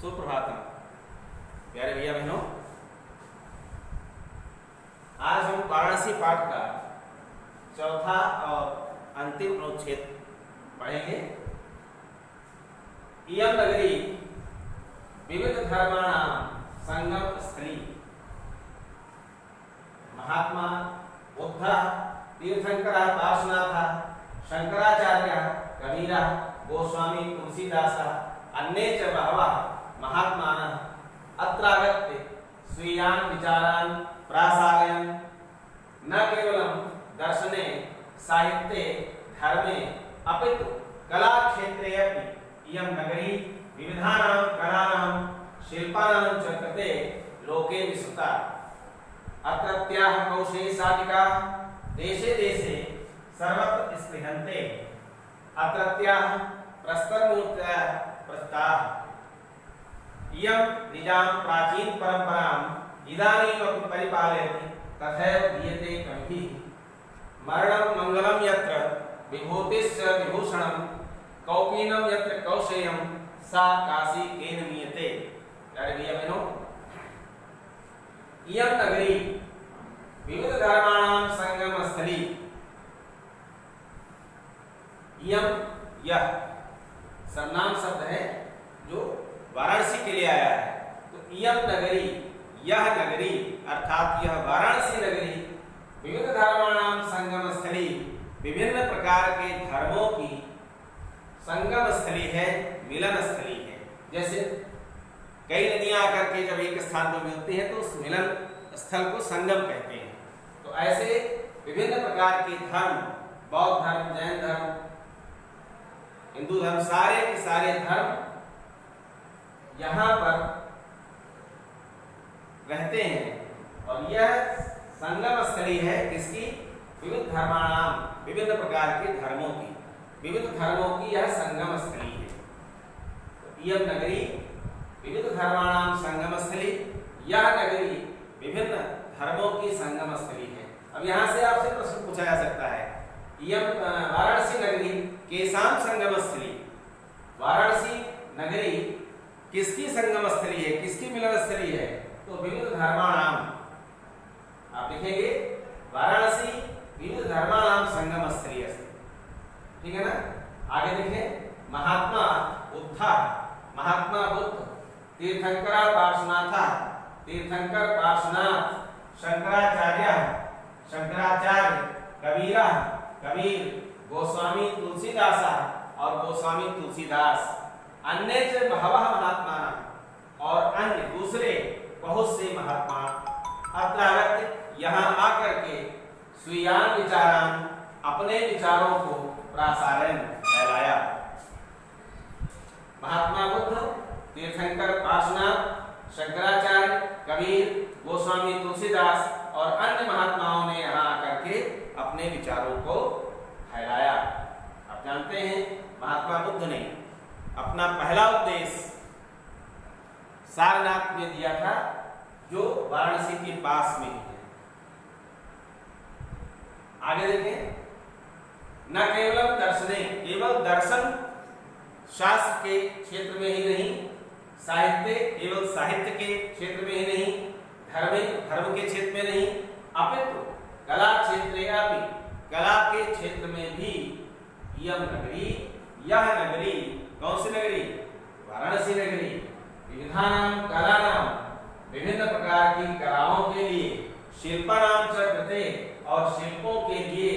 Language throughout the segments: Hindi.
सुप्रभातम प्यारे भैया बहनों, आज हम वाराणसी पाठ का चौथा और अंतिम अनुच्छेद पढ़ेंगे। इयं नगरी विविध धर्माणां संगम स्थली। महात्मा बुद्ध, तीर्थंकरः पार्श्वनाथः, शंकराचार्यः, कबीरः, गोस्वामी तुलसीदासः, अन्ये च बहवः महात्मानः अत्रागत्य स्वीयान् विचारान् प्रासारयन् न केवलं दर्शने साहित्ये धर्मे अपितु कलाक्षेत्रे अपि इयं नगरी विविधानां कलानां शिल्पानां च कृते लोके विस्तृता। अत्रत्याः कौशेयशाटिकाः देशे देशे सर्वत्र स्पृहन्ते। अत्रत्याः प्रस्तरमूर्तयः प्रस्ताः। इयं निजां प्राचीन परंपराम् इदानीमपि परिपालयति, तथैव दीयते कविभिः। मरणं मंगलं यत्र विभूतिश्च विभूषणं, कौपीनं यत्र कौशेयं सा काशी केन मीयते। प्यारे भैया बहनों, इयं नगरी विविध धर्माणां संगम स्थली। इयं यह सर्वनाम शब्द है जो वाराणसी के लिए आया है। तो इयं नगरी, यह नगरी अर्थात यह वाराणसी नगरी विविध धर्माणां संगम स्थली, विभिन्न प्रकार के धर्मों की संगम स्थली है, मिलन स्थली है। जैसे कई नदियां आकर के जब एक स्थान पर मिलती हैं तो उस मिलन स्थल को संगम कहते हैं। तो ऐसे विभिन्न प्रकार के धर्म, बौद्ध धर्म, जैन धर्म, हिंदू धर्म, सारे के सारे धर्म यहाँ पर रहते हैं। और यह संगम स्थली है किसकी? विविध धर्माणाम, विभिन्न प्रकार के धर्मों की, विविध धर्मों की यह संगम स्थली है। तो इयं नगरी विविध धर्माणाम संगम स्थली, यह नगरी विभिन्न धर्मों की संगम स्थली है। अब यहाँ से आपसे प्रश्न पूछा जा सकता है, इयं वाराणसी नगरी केसाम संगम स्थली। वाराणसी नगरी किसकी संगम स्थली है, किसकी मिलन स्थली है? तो विविध धर्माणाम। आप लिखेंगे वाराणसी विविध धर्माणाम संगम स्थली है। ठीक है ना? आगे देखें, महात्मा बुद्ध, महात्मा बुद्ध, तीर्थंकर पार्श्वनाथ, तीर्थंकर पार्श्वनाथ, शंकराचार्य, शंकराचार्य, कबीर, कबीर, गोस्वामी तुलसीदास और गोस्वामी तुलसीदास, अन्य च बहवः महात्मा और अन्य दूसरे बहुत से महात्मा अत्रागत यहाँ आकर के स्वीयान विचारान अपने विचारों को प्रासारण फैलाया। महात्मा बुद्ध, तीर्थंकर पार्श्वनाथ, शंकराचार्य, कबीर, गोस्वामी तुलसीदास और अन्य महात्माओं ने यहाँ आकर के अपने विचारों को फैलाया। आप जानते हैं महात्मा बुद्ध ने अपना पहला उपदेश सारनाथ में दिया था, जो वाराणसी के पास में है। आगे देखें, न केवल दर्शने, केवल दर्शन शास्त्र के क्षेत्र में ही नहीं, साहित्य केवल साहित्य के क्षेत्र में ही नहीं, धर्म के क्षेत्र में नहीं, अपितु कला क्षेत्रे अपि, कला के क्षेत्र में भी इयं नगरी, यह नगरी, कौन सी नगरी? वाराणसी नगरी विविधानां कलानां, विभिन्न प्रकार की कलाओं के लिए, शिल्पानां च कृते और शिल्पों के लिए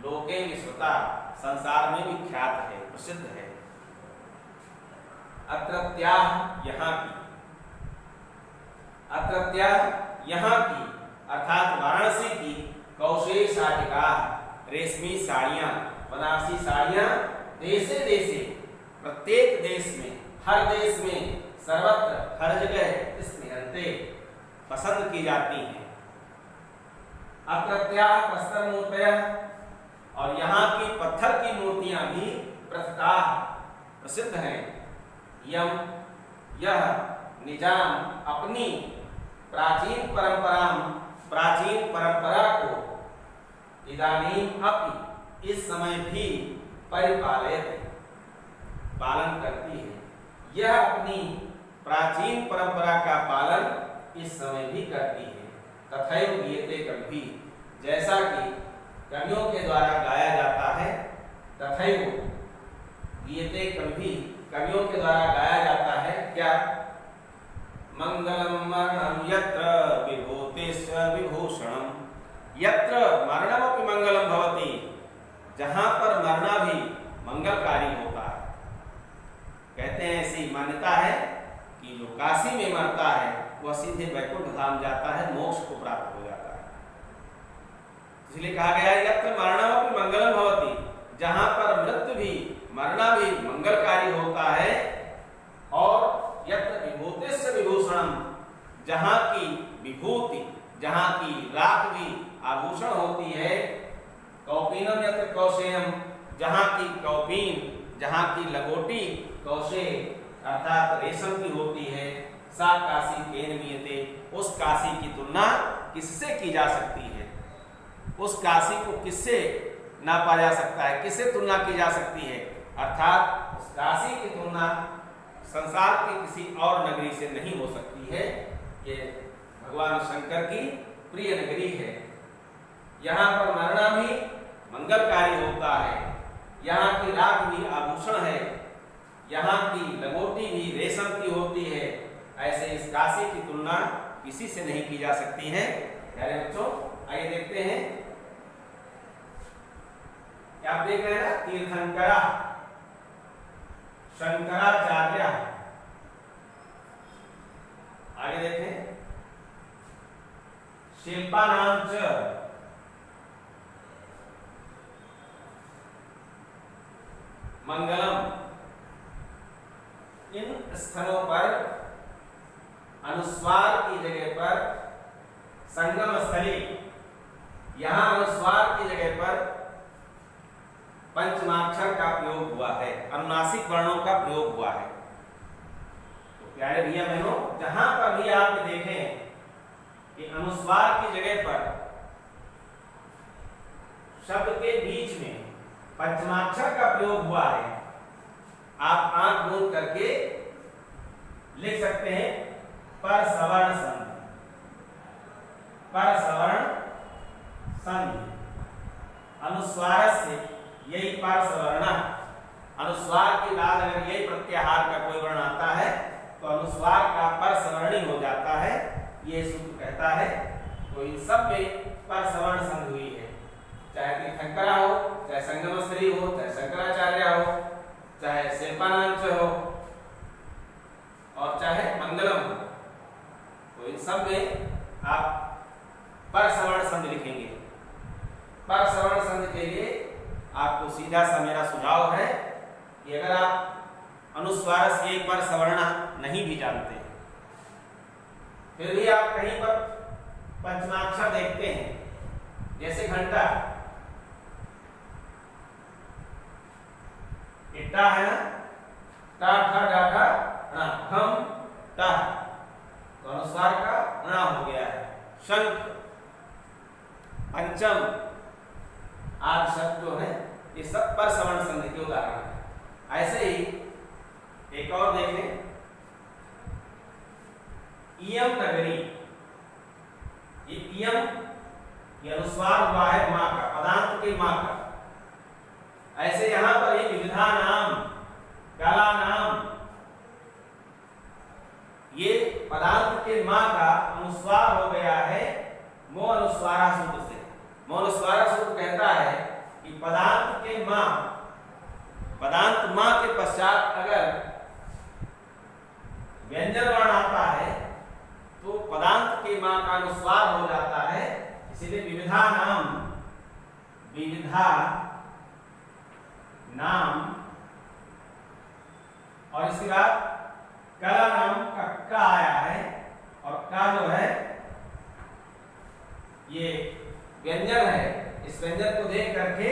लोके विस्तृता, संसार में विख्यात है, प्रसिद्ध है। अत्रत्याः, यहाँ की, अत्रत्याः यहाँ की अर्थात वाराणसी की कौशेय शाटिका, रेशमी साड़ियाँ, बनारसी साड़ियाँ देशे देशे, प्रत्येक देश में, हर देश में, सर्वत्र, हर जगह स्मृहन्ते, पसंद की जाती हैं। अत्रत्याः प्रस्तर मूर्तयः, और यहाँ की पत्थर की मूर्तियां भी प्रसिद्धाः, प्रसिद्ध हैं। यम, यह निजाम अपनी प्राचीन परंपरा को इदानीम अपि, इस समय भी परिपालित, पालन करती है। यह अपनी प्राचीन परंपरा का पालन इस समय भी करती है। तथैव गीयते कवि, जैसा कि कवियों के द्वारा गाया जाता है, तथैव गीयते कवि, कवियों के द्वारा गाया जाता है क्या? मंगलम मरणम यत्र विभूतेश्व विभूषणम, यत्र मरणमपि मंगलम भवति, जहां पर मरना भी मंगलकारी होता है। कहते हैं ऐसी मान्यता है कि जो काशी में मरता है वह सीधे वैकुंठ धाम जाता है, मोक्ष को प्राप्त हो जाता है। इसलिए कहा गया है यत्र मरणमपि मंगलम भवति, जहां पर मृत्यु भी, मरना भी मंगलकारी होता है। और यत्र विभूतिश्च विभूषणम, जहां की विभूति, जहां की राख भी आभूषण होती है। कौपीनम यत्र कौशेयम, जहां की कौपीन, जहां की लगोटी कौशे अर्थात रेशम की होती है। सा काशी केन मीयते, उस काशी की तुलना किससे की जा सकती है? उस काशी को किससे नापा जा सकता है, किससे तुलना की जा सकती है? अर्थात उस काशी की तुलना संसार के किसी और नगरी से नहीं हो सकती है। ये भगवान शंकर की प्रिय नगरी है। यहाँ पर मरना भी मंगलकारी होता है, यहाँ की राख भी आभूषण है, यहाँ की लगोटी भी रेशम की होती है। ऐसे इस काशी की तुलना किसी से नहीं की जा सकती है। प्यारे बच्चों, आइए देखते हैं। आप देख रहे हैं ना, तीर्थंकरा शंकराचार्य। आगे देखें, शिल्पानां च मंगलम। इन स्थलों पर अनुस्वार की जगह पर संगम स्थली, यहां अनुस्वार की जगह पर पंचमाक्षर का प्रयोग हुआ है, अनुनासिक वर्णों का प्रयोग हुआ है। तो प्यारे भैया बहनों, जहां पर भी आप देखें कि अनुस्वार की जगह पर शब्द के बीच में पंचमाक्षर का प्रयोग हुआ है, आप आंख मूंद करके लिख सकते हैं पर सवर्ण संधि, पर सवर्ण संधि। अनुस्वार से यही पर सवर्ण, अनुस्वार के बाद अगर यही प्रत्याहार का कोई वर्ण आता है तो अनुस्वार का पर सवर्णी हो जाता है, ये सूत्र कहता है। तो इन सब में पर सवर्ण संधि हुई है, चाहे तीर्थंकरा हो, चाहे संगमस्थली हो, चाहे शंकराचार्य हो, चाहे शिल्पानांच हो और चाहे मंगलम हो। तो इन सब में आप पर सवर्ण संधि लिखेंगे। पर सवर्ण संधि के लिए आपको सीधा सा मेरा सुझाव है कि अगर आप अनुस्वार से एक पर सवर्ण नहीं भी जानते, फिर भी आप कहीं पर पंचमाक्षर देखते हैं, जैसे घंटा इट्टा है ना, टा ठा डा ठा णा, हम टा, तो अनुस्वार का णा हो गया है। शंख, पंचम आदि शब्द जो है ये सब पर सवर्ण संधि के उदाहरण है। ऐसे ही एक और देखें, इयम नगरी, ये इयम ये अनुस्वार हुआ है मां का, पदांत के मां का। ऐसे यहां पर ये विविधा नाम, कला नाम, ये पदांत के मां का अनुस्वार हो गया है मो अनुस्वारा सूत्र से। मो अनुस्वारा सूत्र कहता है कि पदांत के मां, पदांत मां के पश्चात अगर व्यंजन वर्ण आता है तो पदांत के मां का अनुस्वार हो जाता है। इसीलिए विविधा नाम, विविधा नाम, और इसके बाद कला नाम का का आया है, और का जो है ये व्यंजन है। इस व्यंजन को देख करके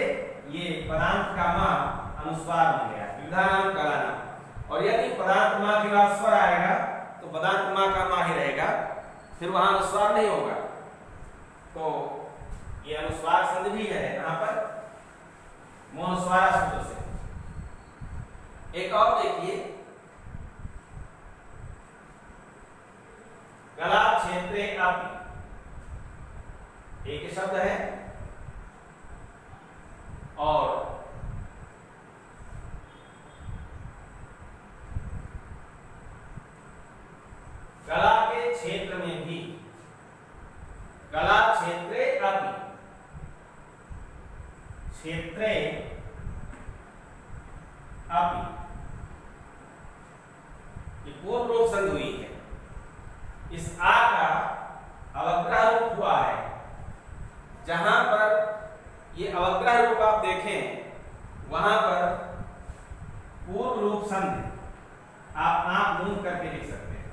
ये पदांत का मां अनुस्वार बन गया, विविधा नाम कला नाम। और यदि पदांत मां के बाद स्वर आएगा तो पदांत मां का मां ही रहेगा, फिर वहां अनुस्वार नहीं होगा। तो ये अनुस्वार संधि भी है यहाँ पर मोनुस्वारा सूत्र से। एक और देखिए, शब्द है और कला के क्षेत्र में भी, कला क्षेत्रे अपि, क्षेत्रे अपि, ये पूर्ण रूप संधि हुई है। इस आ का अवग्रह रूप हुआ है। जहां पर ये अवग्रह रूप आप देखें वहां पर पूर्ण रूप संधि आप आंख मूंद करके लिख सकते हैं।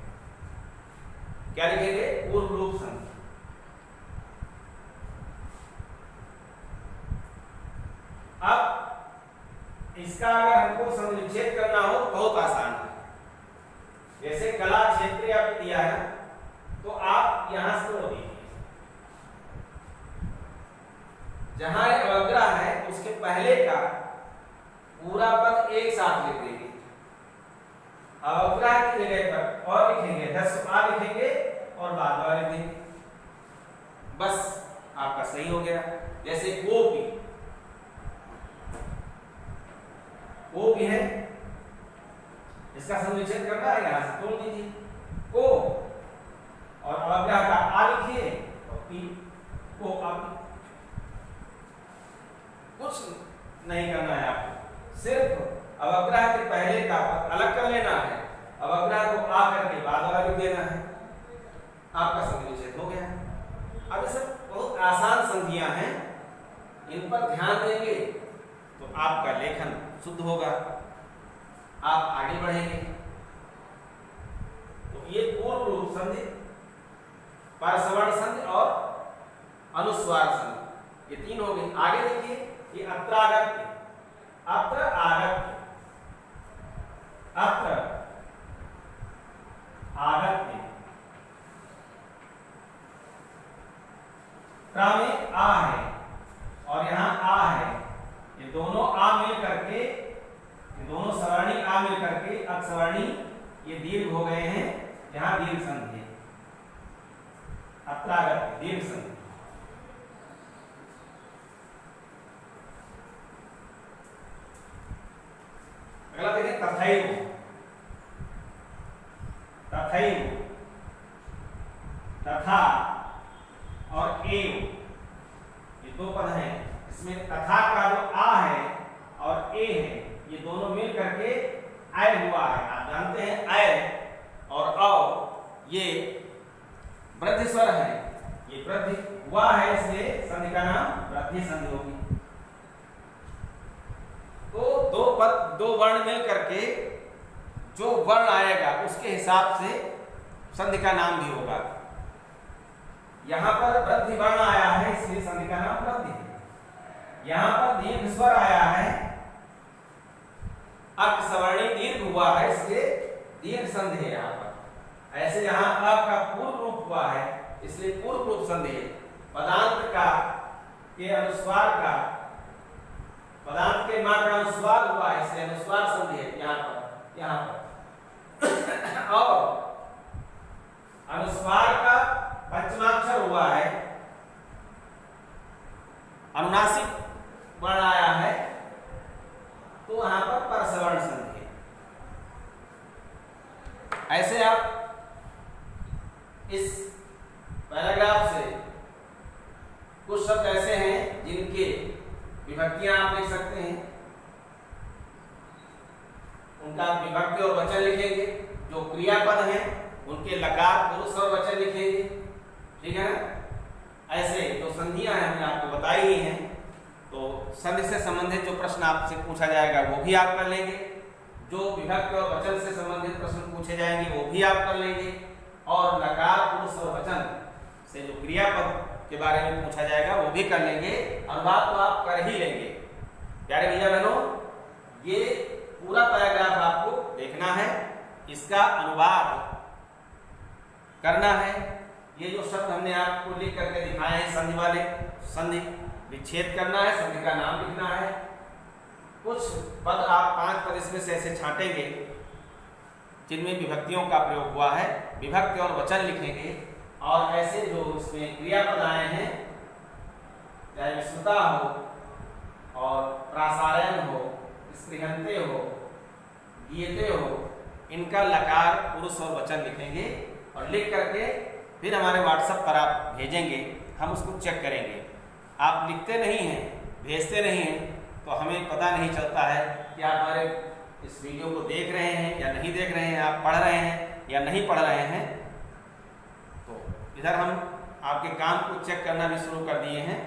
क्या लिखेंगे? पूर्ण रूप संधि। अब इसका अगर हमको संविच्छेद करना हो तो बहुत आसान है। जैसे कला क्षेत्र आपको दिया है तो आप यहां से वो देखिए, जहां अवग्रह है उसके पहले का पूरा पद एक साथ लिख देंगे। अवग्रह की जगह पर और लिखेंगे, ह्रस्व लिखेंगे और बाद वाला लिख देंगे, बस आपका सही हो गया। जैसे कोपी, कोपी है, इसका संविच्छेद करना है, यहां से तोड़ दीजिए को और अवग्रह का आ लिखिए और पी को आप। कुछ नहीं करना है आपको, सिर्फ अवग्रह के पहले का अलग कर लेना है, अवग्रह को आ करके बाद वाला लिख देना है, आपका संविच्छेद हो गया। अब ये सब बहुत आसान संधियां हैं, इन पर ध्यान देंगे तो आपका लेखन शुद्ध होगा, आप आगे बढ़ेंगे। तो ये पूर्ण रूप संधि, परसवर्ण संधि और अनुस्वार संधि, ये तीन हो गए। आगे देखिए, ये अत्र आगत्य, अत्र आगत्य, अत्र आगत्य, क्रमिक आ है और यहां आ है, ये दोनों आ मिल करके, ये दोनों सवर्णी आ मिल करके अपसवर्णी ये दीर्घ हो गए हैं, यहां दीर्घ संधि है, अत्रागत दीर्घ संधि। अगला देखिए तथैव, तथैव, तथा और एव, ये दो पद हैं। इसमें तथा का जो आ है और ए है, ये दोनों मिल करके आय हुआ है। आप जानते हैं आय और अ ये वृद्धि स्वर है, ये वृद्धि हुआ है, इसलिए संधि का नाम वृद्धि संधि होगी। तो दो पद, दो वर्ण मिल करके जो वर्ण आएगा उसके हिसाब से संधि का नाम भी होगा। यहां पर वृद्धि वर्ण आया है इसलिए संधि का नाम वृद्धि है। यहां पर दीर्घ स्वर आया है, अपसवर्णी दीर्घ हुआ है इसलिए दीर्घ संधि है यहां पर। ऐसे यहां अ का पूर्ण रूप हुआ है इसलिए पूर्ण रूप संधि है। पदांत का के अनुस्वार का, पदांत के मां का अनुस्वार हुआ है इसलिए अनुस्वार संधि है यहां पर, यहां पर। और अनुस्वार का पंचमाक्षर हुआ है, अनुनासिक वर्ण आया है तो वहां पर परसवर्ण संधि है। ऐसे आप इस पैराग्राफ से कुछ शब्द ऐसे हैं जिनके विभक्तियां आप लिख सकते हैं, उनका विभक्ति और वचन लिखेंगे। जो क्रियापद हैं उनके लकार पुरुष और वचन लिखेंगे, ठीक है ना। ऐसे जो संधियां हैं हमने आपको बताई ही हैं, तो संधि से संबंधित जो प्रश्न आपसे पूछा जाएगा वो भी आप कर लेंगे, जो विभक्ति और वचन से संबंधित प्रश्न पूछे जाएंगे वो भी आप कर लेंगे, और लकार पुरुष और वचन से जो क्रियापद के बारे में पूछा जाएगा वो भी कर लेंगे। अनुवाद तो आप कर ही लेंगे। प्यारे भैया बहनों, ये पूरा पैराग्राफ आपको देखना है, इसका अनुवाद करना है। ये जो शब्द हमने आपको लिख करके दिखाए हैं संधि वाले, संधि विच्छेद करना है, संधि का नाम लिखना है। कुछ पद आप 5 पद इसमें से ऐसे छांटेंगे जिनमें विभक्तियों का प्रयोग हुआ है, विभक्ति और वचन लिखेंगे। और ऐसे जो इसमें क्रियापद आए हैं चाहे विश्रुता हो और प्रासारयन हो, स्पृहन्ते हो, गीयते हो, इनका लकार पुरुष और वचन लिखेंगे और लिख करके फिर हमारे व्हाट्सएप पर आप भेजेंगे, हम उसको चेक करेंगे। आप लिखते नहीं हैं, भेजते नहीं हैं, तो हमें पता नहीं चलता है कि आप हमारे इस वीडियो को देख रहे हैं या नहीं देख रहे हैं, आप पढ़ रहे हैं या नहीं पढ़ रहे हैं। तो इधर हम आपके काम को चेक करना भी शुरू कर दिए हैं।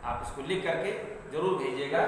आप इसको लिख करके जरूर भेजिएगा।